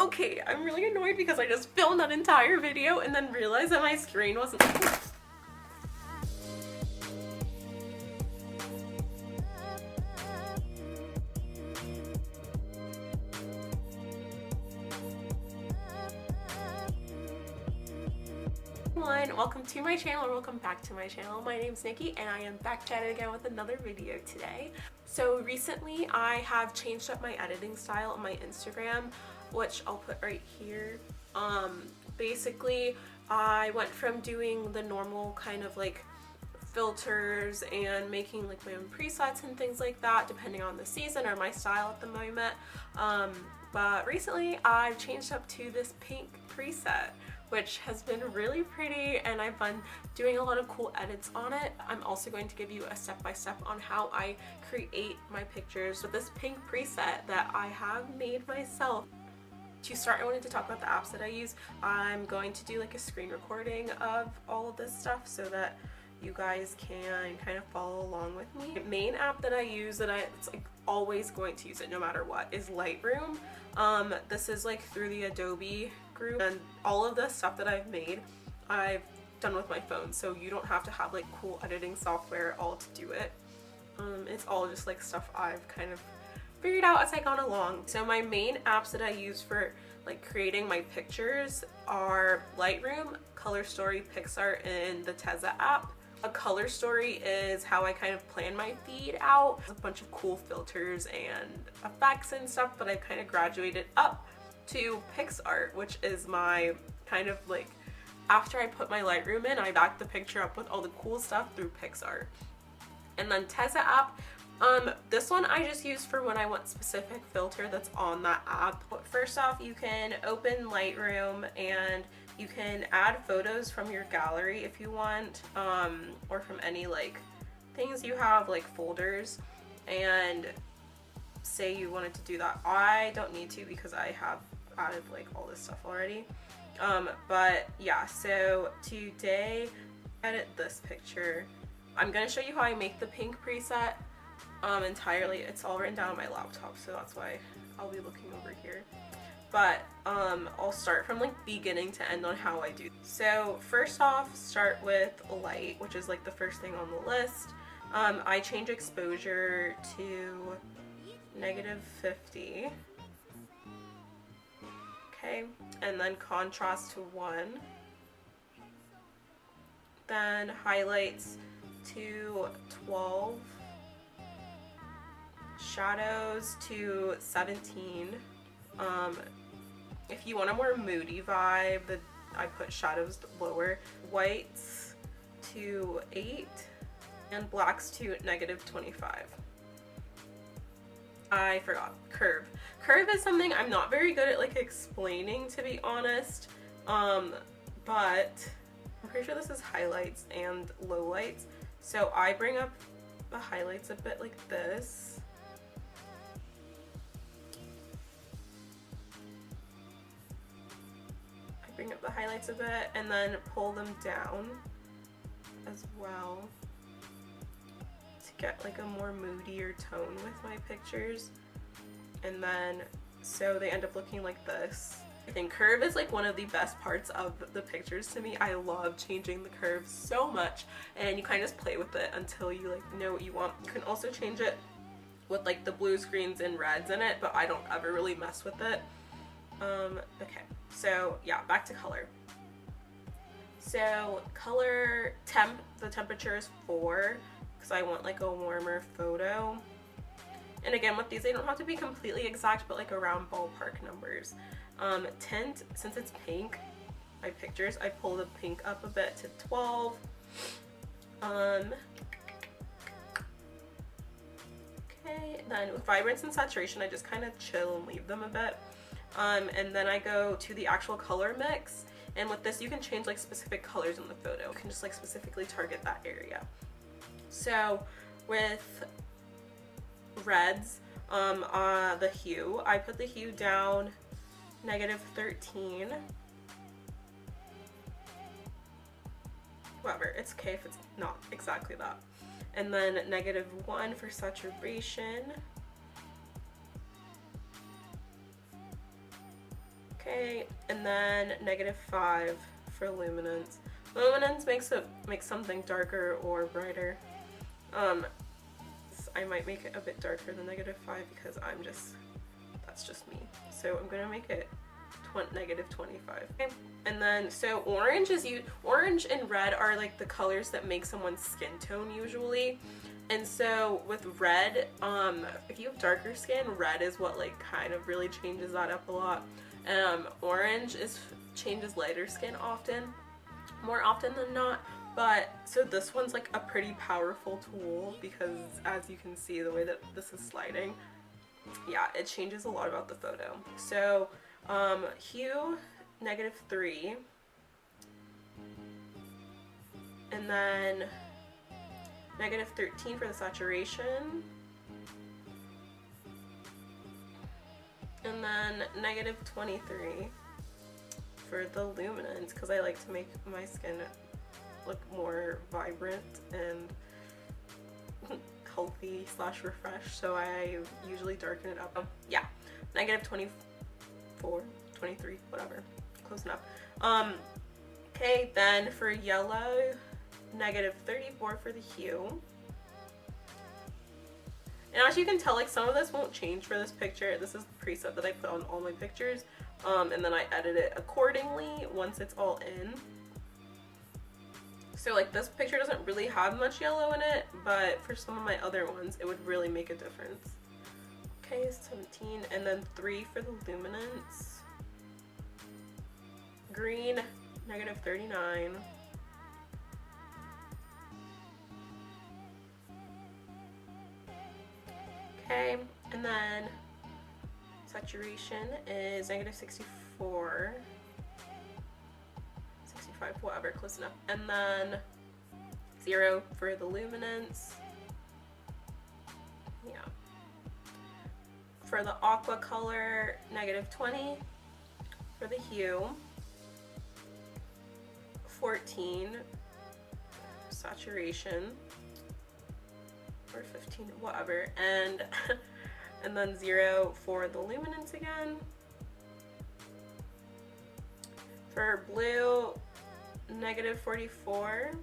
Okay, I'm really annoyed because I just filmed that entire video and then realized that my screen wasn't... Welcome to my channel, or welcome back to my channel. My name's Nikki and I am back at it again with another video today. So recently I have changed up my editing style on my Instagram, which I'll put right here. Basically I went from doing the normal kind of like filters and making like my own presets and things like that depending on the season or my style at the moment, but recently I've changed up to this pink preset, which has been really pretty, and I've been doing a lot of cool edits on it. I'm also going to give you a step-by-step on how I create my pictures with this pink preset that I have made myself. To start, I wanted to talk about the apps that I use. I'm going to do like a screen recording of all of this stuff so that you guys can kind of follow along with me. The main app that I use it's like always going to use it no matter what is Lightroom. This is like through the Adobe group, and all of the stuff that I've made I've done with my phone, so you don't have to have like cool editing software all to do it. It's all just like stuff I've kind of figured out as I gone along. So my main apps that I use for like creating my pictures are Lightroom, Color Story, PixArt, and the Tezza app. A Color Story is how I kind of plan my feed out. There's a bunch of cool filters and effects and stuff, but I've kind of graduated up to PixArt, which is my kind of like, after I put my Lightroom in, I back the picture up with all the cool stuff through PixArt. And then Tezza app, this one I just use for when I want specific filter that's on that app. But first off, you can open Lightroom and you can add photos from your gallery if you want, or from any like things you have, like folders, and say you wanted to do that. I don't need to because I have added like all this stuff already. But yeah, so today edit this picture. I'm gonna show you how I make the pink preset entirely. It's all written down on my laptop, so that's why I'll be looking over here. But I'll start from like beginning to end on how I do. So first off, start with light, which is like the first thing on the list. I change exposure to -50. Okay, and then contrast to 1. Then highlights to 12. Shadows to 17. If you want a more moody vibe, I put shadows lower. Whites to 8 and blacks to -25. I forgot. Curve. Curve is something I'm not very good at like explaining, to be honest, but I'm pretty sure this is highlights and lowlights. So I bring up the highlights a bit like this. Bring up the highlights a bit and then pull them down as well to get like a more moodier tone with my pictures. And then so they end up looking like this. I think curve is like one of the best parts of the pictures to me. I love changing the curve so much, and you kind of just play with it until you like know what you want. You can also change it with like the blues, greens, and reds in it, but I don't ever really mess with it. Okay, so yeah, back to color. So color the temperature is 4 because I want like a warmer photo. And again, with these, they don't have to be completely exact, but like around ballpark numbers. Tint, since it's pink, my pictures, I pull the pink up a bit to 12. Okay, then with vibrance and saturation, I just kind of chill and leave them a bit. And then I go to the actual color mix, and with this you can change like specific colors in the photo. You can just like specifically target that area. So with reds, the hue, I put the hue down -13. Whatever, it's okay if it's not exactly that. And then -1 for saturation. Okay, and then -5 for luminance. Luminance makes something darker or brighter. I might make it a bit darker than -5 because that's just me. So I'm gonna make it -25. Okay. And then so orange and red are like the colors that make someone's skin tone usually. And so with red, if you have darker skin, red is what like kind of really changes that up a lot. Orange changes lighter skin often, more often than not. But so this one's like a pretty powerful tool because as you can see the way that this is sliding, yeah, it changes a lot about the photo. So hue -3, and then -13 for the saturation, and then -23 for the luminance because I like to make my skin look more vibrant and healthy / refreshed, so I usually darken it up. Yeah, -24, 23, whatever, close enough. Okay, then for yellow, -34 for the hue. And as you can tell, like some of this won't change for this picture. This is the preset that I put on all my pictures, and then I edit it accordingly once it's all in. So like this picture doesn't really have much yellow in it, but for some of my other ones, it would really make a difference. Okay, 17, and then 3 for the luminance. Green, -39. Okay, and then saturation is -64. 65, whatever, close enough. And then 0 for the luminance. Yeah. For the aqua color, -20 for the hue. 14 saturation, or 15, whatever, and and then 0 for the luminance again. For blue, -44.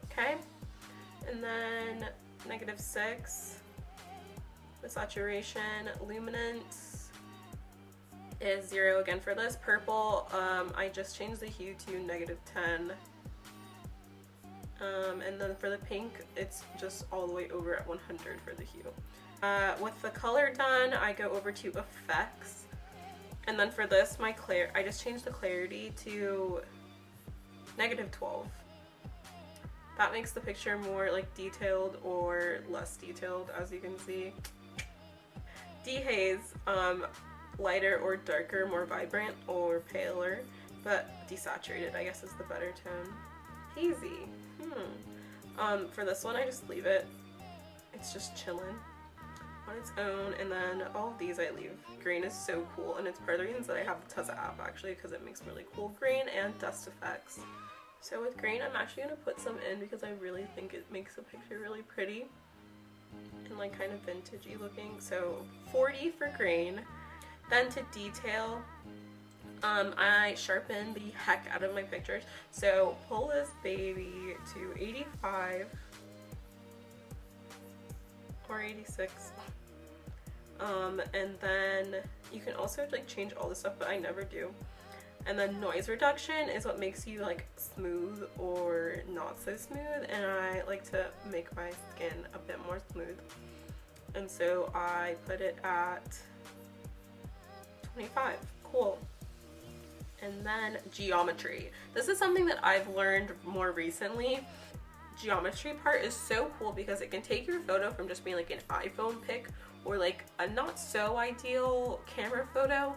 Okay, and then -6. The saturation, luminance is 0 again for this. Purple, I just changed the hue to -10. And then for the pink, it's just all the way over at 100 for the hue. With the color done, I go over to effects. And then for this, I just changed the clarity to -12. That makes the picture more like detailed or less detailed, as you can see. Dehaze, lighter or darker, more vibrant or paler, but desaturated I guess is the better tone. Hazy, for this one I just leave it. It's just chilling on its own, and then all of these I leave. Green is so cool, and it's part of the reasons that I have the Tezza app actually, because it makes really cool green and dust effects. So with green, I'm actually going to put some in because I really think it makes the picture really pretty and like kind of vintagey looking. So 40 for green. Then to detail, I sharpen the heck out of my pictures. So pull this baby to 85 or 86. And then you can also like change all this stuff, but I never do. And then noise reduction is what makes you like smooth or not so smooth, and I like to make my skin a bit more smooth, and so I put it at 25. Cool. And then geometry. This is something that I've learned more recently. Geometry part is so cool because it can take your photo from just being like an iPhone pic or like a not so ideal camera photo,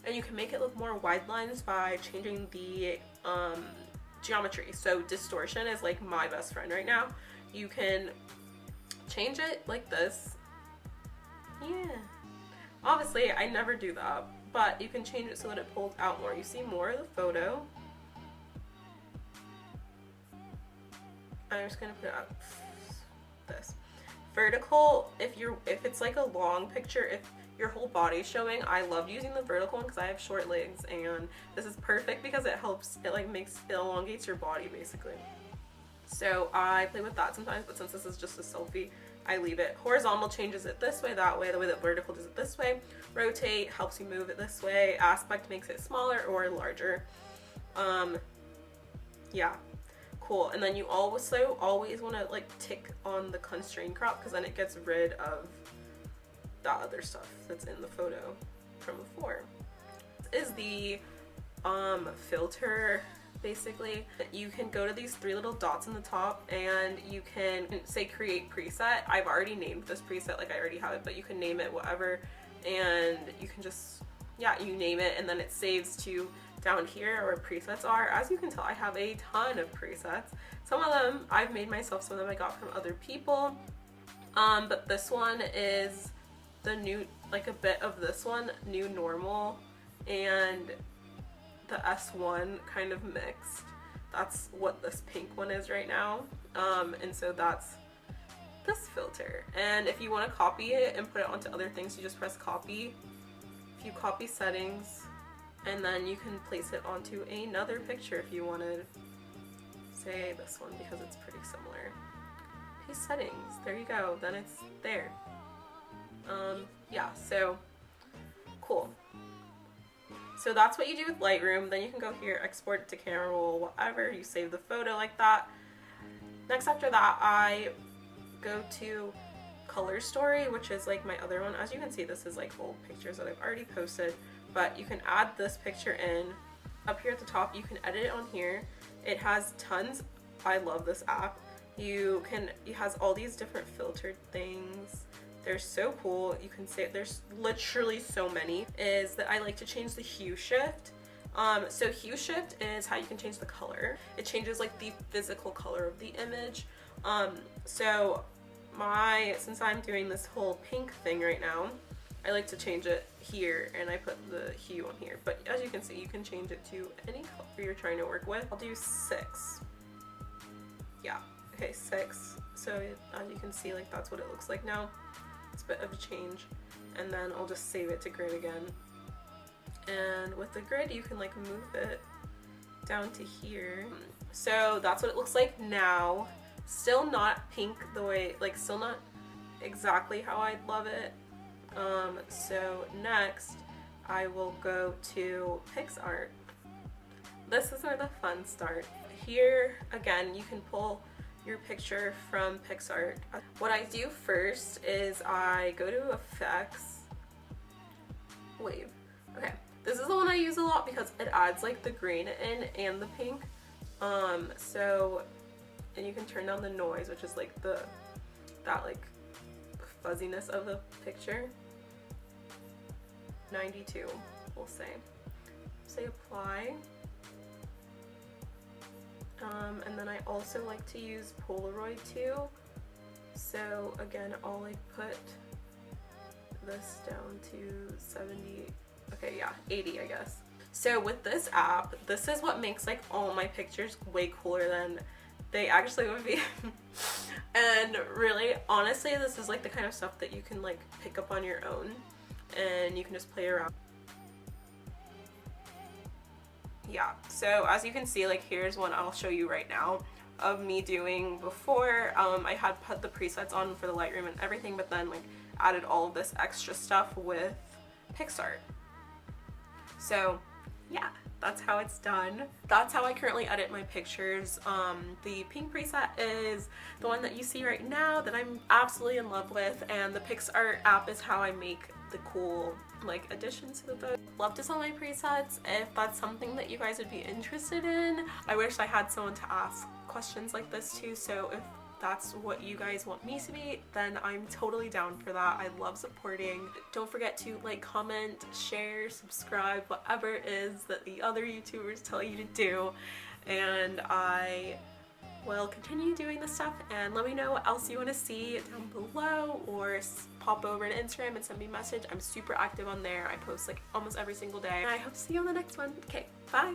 and you can make it look more wide lines by changing the geometry. So distortion is like my best friend right now. You can change it like this. Yeah. Obviously, I never do that, but you can change it so that it pulls out more. You see more of the photo. I'm just gonna put it out this. Vertical, if it's like a long picture, if your whole body's showing, I love using the vertical one because I have short legs, and this is perfect because it elongates your body basically. So I play with that sometimes, but since this is just a selfie, I leave it. Horizontal changes it this way, that way. The way that vertical does it this way. Rotate helps you move it this way. Aspect makes it smaller or larger. Yeah, cool. And then you also always want to like tick on the constrain crop because then it gets rid of that other stuff that's in the photo from before. This is the filter. Basically, you can go to these three little dots in the top and you can say create preset. I've already named this preset, like I already have it, but you can name it whatever, and you can just, yeah, you name it and then it saves to down here where presets are. As you can tell, I have a ton of presets. Some of them I've made myself, some of them I got from other people, but this one is the new, like a bit of this one, new normal, and the S1 kind of mixed. That's what this pink one is right now. And so that's this filter. And if you want to copy it and put it onto other things, you just press copy. If you copy settings, and then you can place it onto another picture if you wanted, say this one because it's pretty similar. Paste settings, there you go, then it's there. Yeah, so cool. So that's what you do with Lightroom. Then you can go here, export it to camera roll, whatever, you save the photo like that. Next after that, I go to Color Story, which is like my other one. As you can see, this is like old pictures that I've already posted, but you can add this picture in. Up here at the top, you can edit it on here. It has tons, I love this app. It has all these different filtered things. They're so cool. You can say there's literally so many. Is that I like to change the hue shift. So hue shift is how you can change the color. It changes like the physical color of the image. So since I'm doing this whole pink thing right now, I like to change it here and I put the hue on here. But as you can see, you can change it to any color you're trying to work with. I'll do 6. Yeah, okay, 6. So as you can see, like that's what it looks like now. It's a bit of a change, and then I'll just save it to grid again. And with the grid, you can like move it down to here. So that's what it looks like now. Still not pink the way, like still not exactly how I'd love it. So next I will go to PixArt. This is where the fun starts. Here again, you can pull your picture from PixArt. What I do first is I go to Effects, Wave. Okay, this is the one I use a lot because it adds like the green in and the pink. And you can turn down the noise, which is like that like fuzziness of the picture. 92, we'll say. Say apply. And then I also like to use Polaroid too. So again, I'll like put this down to 70, okay, yeah, 80 I guess. So with this app, this is what makes like all my pictures way cooler than they actually would be. And really, honestly, this is like the kind of stuff that you can like pick up on your own and you can just play around. Yeah, so as you can see, like here's one I'll show you right now of me doing before. I had put the presets on for the Lightroom and everything, but then like added all of this extra stuff with PixArt. So yeah, that's how it's done. That's how I currently edit my pictures. The pink preset is the one that you see right now that I'm absolutely in love with, and the PixArt app is how I make the cool like additions to the photo. Love to sell my presets if that's something that you guys would be interested in. I wish I had someone to ask questions like this too, so if that's what you guys want me to be, then I'm totally down for that. I love supporting. Don't forget to like, comment, share, subscribe, whatever it is that the other YouTubers tell you to do, and I will continue doing this stuff. And let me know what else you want to see down below, or pop over to Instagram and send me a message. I'm super active on there. I post like almost every single day. And I hope to see you on the next one. Okay, bye!